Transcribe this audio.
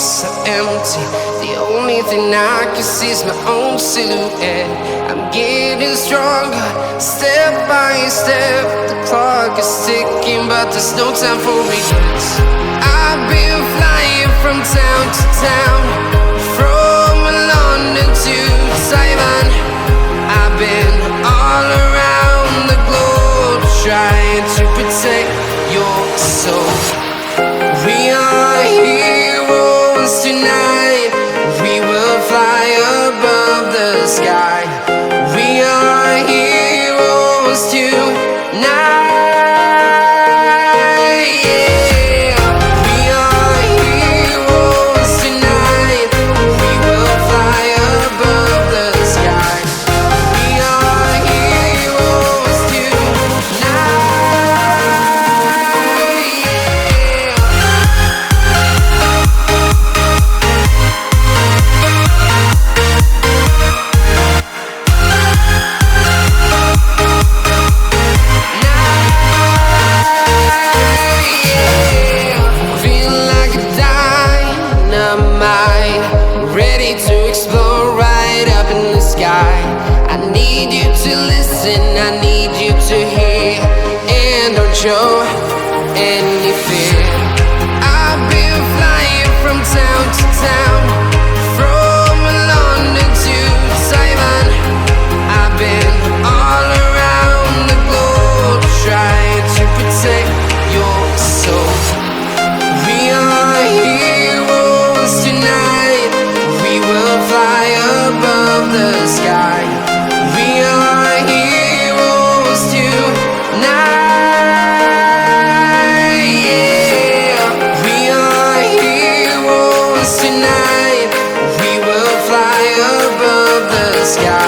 so empty. The only thing I can see is my own silhouette. I'm getting stronger, step by step. The clock is ticking, but there's no time for regrets. I've been flying from town to town, from London to Taiwan. I've been all around the globe, trying to protect your soul. We are heroes tonight. We will fly above the sky. We are heroes tonight. Yeah. We are heroes tonight. We will fly above the sky. We are heroes tonight. Ready to explore right up in the sky. I need you to listen, I need you to hear, and don't show any fear. I've been flying from town to town, from London to Taiwan. I've been all around the globe, trying to protect your soul. We are heroes tonight. We will fly above the sky. We are heroes tonight. Yeah. We are heroes tonight. We will fly above the sky.